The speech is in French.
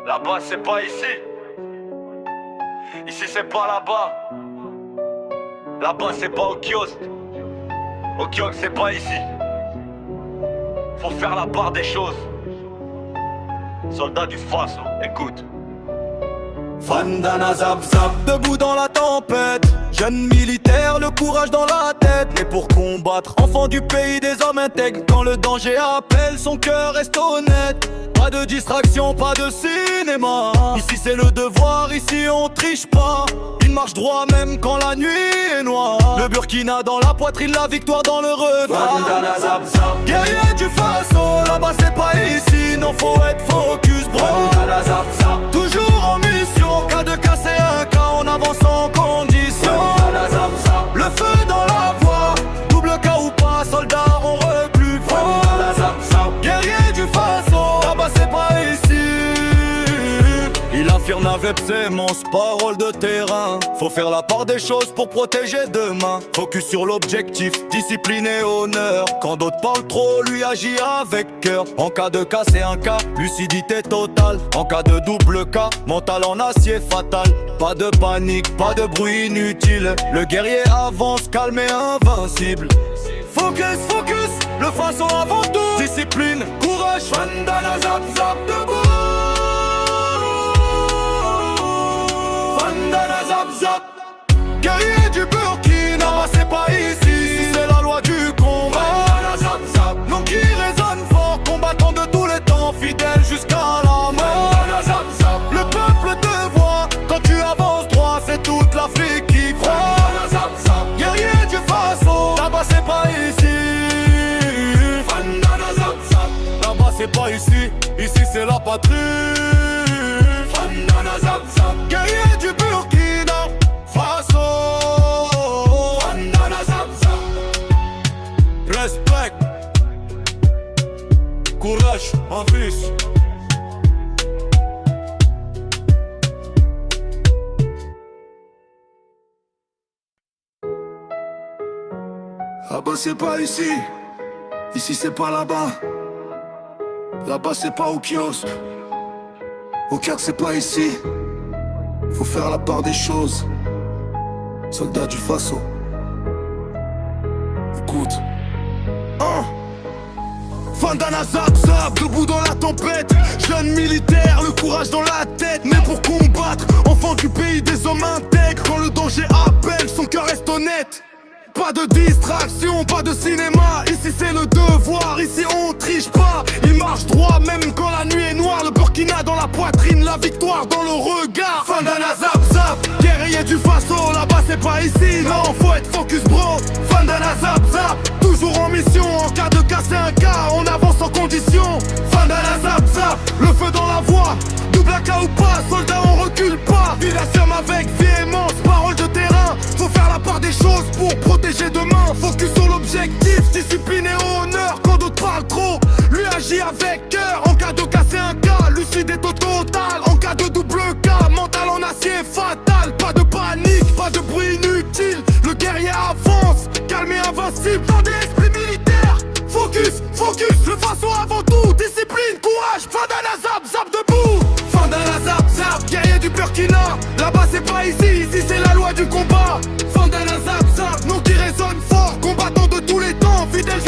Là-bas c'est pas ici. Ici c'est pas là-bas. Là-bas c'est pas au kiosque. Au kiosque c'est pas ici. Faut faire la part des choses. Soldat du Faso, écoute. Vandana zap zap, debout dans la tempête. Jeune militaire, le courage dans la tête. Né pour combattre, enfant du pays des hommes intègres. Quand le danger appelle, son cœur reste honnête. Pas de distraction, pas de cinéma. Ici c'est le devoir, ici on triche pas. Il marche droit même quand la nuit est noire. Le Burkina dans la poitrine, la victoire dans le regard. Vandana zap zap, guerrier du Faso, là-bas c'est pas ici. Non faut être focus bro. Vandana zap zap, toujours en mission. Cas de casser un cas, on avance en condition. Vandana zap zap, le feu dans la voie. Double cas ou pas, soldat on recule. Vandana zap zap, guerrier du Faso, là-bas c'est pas ici. Il affirme avec ses monstres, parole de terrain. Faut faire la part des choses pour protéger demain. Focus sur l'objectif, discipline et honneur. Quand d'autres parlent trop, lui agit avec cœur. En cas de cas c'est un cas, lucidité totale. En cas de double cas, mental en acier fatal. Pas de panique, pas de bruit inutile. Le guerrier avance, calme et invincible. Focus, focus, le Faso avant tout. Discipline, courage, Vandana zap zap debout. Vandana zap zap, guerrier du Burkina, c'est pas ici, c'est la loi du combat. Vandana zap zap, nom qui résonne fort, combattant de tous les temps, fidèle jusqu'à la mort. Vandana zap zap, le peuple te voit, quand tu avances droit, c'est toute l'Afrique qui croit. Vandana zap zap, guerrier du Faso, là-bas c'est pas ici. Vandana zap zap, là-bas c'est pas ici, ici c'est la patrie. Vandana zap zap, guerrier du Burkina Faso. Vandana zap zap, respect, courage, envie. Là-bas c'est pas ici, ici c'est pas là-bas. Là-bas c'est pas au kiosque, au cœur c'est pas ici. Faut faire la part des choses. Soldat du Faso, écoute. Vandana zap zap, debout dans la tempête. Jeune militaire, le courage dans la tête. Mais pour combattre, enfant du pays des hommes intègres. Quand le danger appelle, son cœur reste honnête. Pas de distraction, pas de cinéma. Ici c'est le devoir, ici on triche pas. Il marche droit même quand la nuit est noire. Le Burkina dans la poitrine, la victoire dans le regard. Vandana zap zap, guerrier du Faso, là-bas c'est pas ici. Non, faut être focus bro. Vandana zap zap, toujours en mission. En cas de cas c'est un cas, on avance en condition. Vandana zap zap, le feu dans la voie. Double AK ou pas, soldat on recule pas. Vie affirme avec véhémence, parole de terrain. Faut faire la part des choses pour protéger demain. Focus sur l'objectif, discipline et honneur. Quand d'autres parlent trop, lui agit avec cœur. En cas de cas c'est un cas, lucide et au total. En cas de double cas, mental en acier fatal. Pas de panique, pas de bruit inutile. Le guerrier avance, calme et invincible. Dans des esprits militaires, focus, focus. Le Faso avant tout, discipline, courage. Vandana zap zap debout. Vandana zap zap, guerrier du Burkina. Là-bas c'est pas ici, ici c'est la loi du combat. Vandana zap zap, nom qui résonne fort, combattant de tous les temps, fidèle